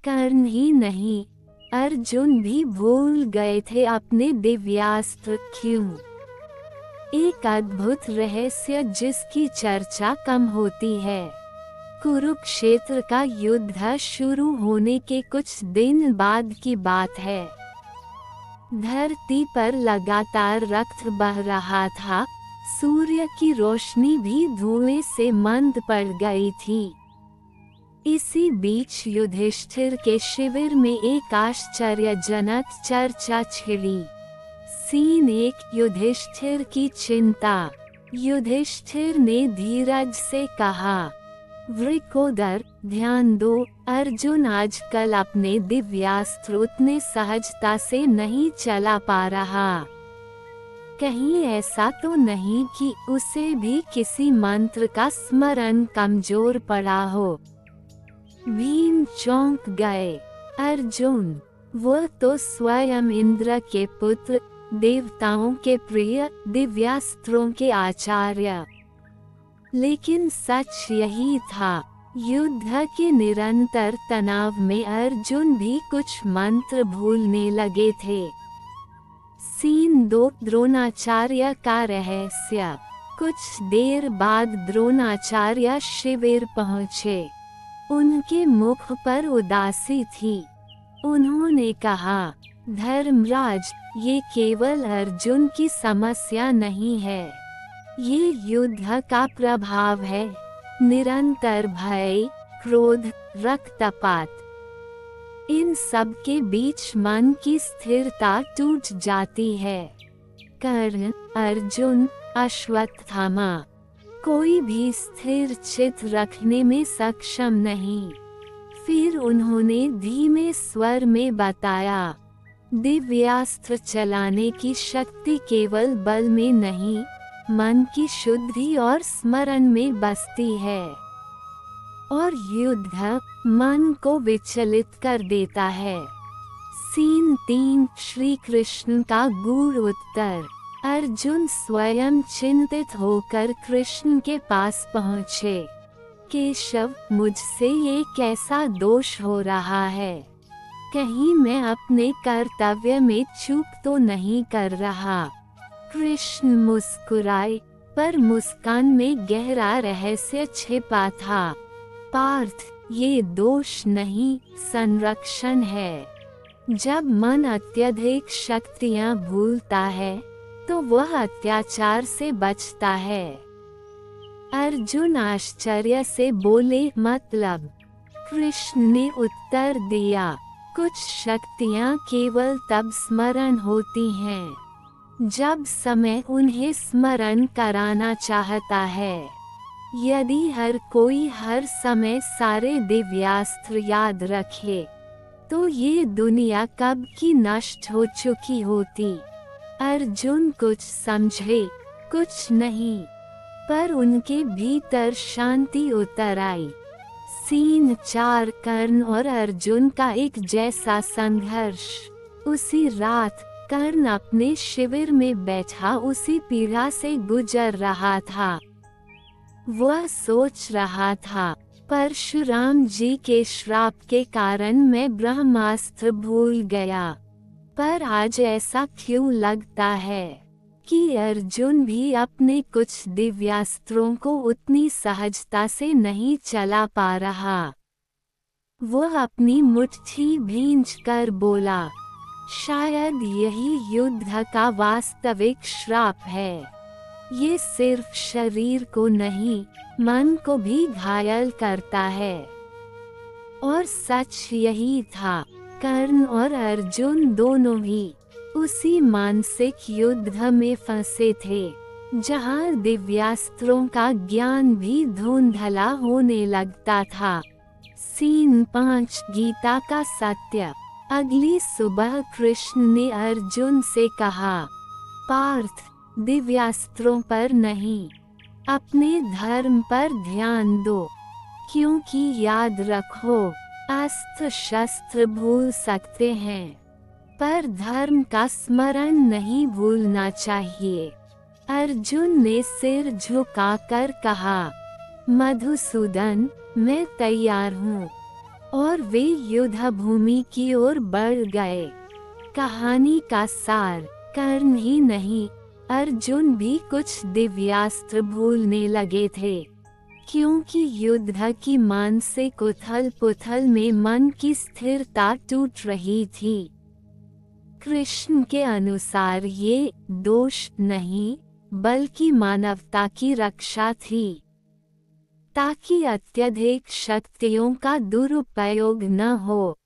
कर्ण ही नहीं, अर्जुन भी भूल गए थे अपने दिव्यास्त्र क्यों। एक अद्भुत रहस्य जिसकी चर्चा कम होती है। कुरुक्षेत्र का युद्ध शुरू होने के कुछ दिन बाद की बात है। धरती पर लगातार रक्त बह रहा था, सूर्य की रोशनी भी धुएं से मंद पड़ गई थी। इसी बीच युधिष्ठिर के शिविर में एक आश्चर्यजनक चर्चा छिड़ी। सीन 1 युधिष्ठिर की चिंता। युधिष्ठिर ने धीरज से कहा, वृकोदर, ध्यान दो, अर्जुन आजकल अपने दिव्यास्त्र उतने सहजता से नहीं चला पा रहा। कहीं ऐसा तो नहीं कि उसे भी किसी मंत्र का स्मरण कमजोर पड़ा हो। भीम चौंक गए। अर्जुन, वह तो स्वयं इंद्र के पुत्र, देवताओं के प्रिय, दिव्यास्त्रों के आचार्य। लेकिन सच यही था, युद्ध के निरंतर तनाव में अर्जुन भी कुछ मंत्र भूलने लगे थे। सीन 2 द्रोणाचार्य का रहस्य। कुछ देर बाद द्रोणाचार्य शिविर पहुँचे। उनके मुख पर उदासी थी। उन्होंने कहा, धर्मराज, ये केवल अर्जुन की समस्या नहीं है, ये युद्ध का प्रभाव है। निरंतर भय, क्रोध, रक्तपात, इन सब के बीच मन की स्थिरता टूट जाती है। कर्ण, अर्जुन, अश्वत्थामा, कोई भी स्थिर चित्त रखने में सक्षम नहीं। फिर उन्होंने धीमे स्वर में बताया, दिव्यास्त्र चलाने की शक्ति केवल बल में नहीं, मन की शुद्धि और स्मरण में बसती है। और युद्ध मन को विचलित कर देता है। सीन 3 श्री कृष्ण का गूढ़ उत्तर। अर्जुन स्वयं चिंतित होकर कृष्ण के पास पहुँचे। केशव, मुझसे ये कैसा दोष हो रहा है? कहीं मैं अपने कर्तव्य में चूक तो नहीं कर रहा? कृष्ण मुस्कुराए, पर मुस्कान में गहरा रहस्य छिपा था। पार्थ, ये दोष नहीं, संरक्षण है। जब मन अत्यधिक शक्तियाँ भूलता है, तो वह अत्याचार से बचता है। अर्जुन आश्चर्य से बोले, मतलब? कृष्ण ने उत्तर दिया, कुछ शक्तियाँ केवल तब स्मरण होती हैं, जब समय उन्हें स्मरण कराना चाहता है। यदि हर कोई हर समय सारे दिव्यास्त्र याद रखे, तो ये दुनिया कब की नष्ट हो चुकी होती। अर्जुन कुछ समझे, कुछ नहीं, पर उनके भीतर शांति उतर आई। सीन 4 कर्ण और अर्जुन का एक जैसा संघर्ष। उसी रात कर्ण अपने शिविर में बैठा उसी पीड़ा से गुजर रहा था। वह सोच रहा था, परशुराम जी के श्राप के कारण मैं ब्रह्मास्त्र भूल गया, पर आज ऐसा क्यों लगता है कि अर्जुन भी अपने कुछ दिव्यास्त्रों को उतनी सहजता से नहीं चला पा रहा। वह अपनी मुट्ठी भींच कर बोला, शायद यही युद्ध का वास्तविक श्राप है। ये सिर्फ शरीर को नहीं, मन को भी घायल करता है। और सच यही था, कर्ण और अर्जुन दोनों ही उसी मानसिक युद्ध में फंसे थे, जहां दिव्यास्त्रों का ज्ञान भी धुंधला होने लगता था। सीन 5 गीता का सत्य। अगली सुबह कृष्ण ने अर्जुन से कहा, पार्थ, दिव्यास्त्रों पर नहीं, अपने धर्म पर ध्यान दो, क्योंकि याद रखो, अस्त्र शस्त्र भूल सकते हैं, पर धर्म का स्मरण नहीं भूलना चाहिए। अर्जुन ने सिर झुकाकर कहा, मधुसूदन, मैं तैयार हूँ। और वे युद्ध भूमि की ओर बढ़ गए। कहानी का सार, कर्ण ही नहीं, अर्जुन भी कुछ दिव्यास्त्र भूलने लगे थे, क्योंकि युद्ध की मानसिक उथल पुथल में मन की स्थिरता टूट रही थी। कृष्ण के अनुसार ये दोष नहीं, बल्कि मानवता की रक्षा थी, ताकि अत्यधिक शक्तियों का दुरुपयोग न हो।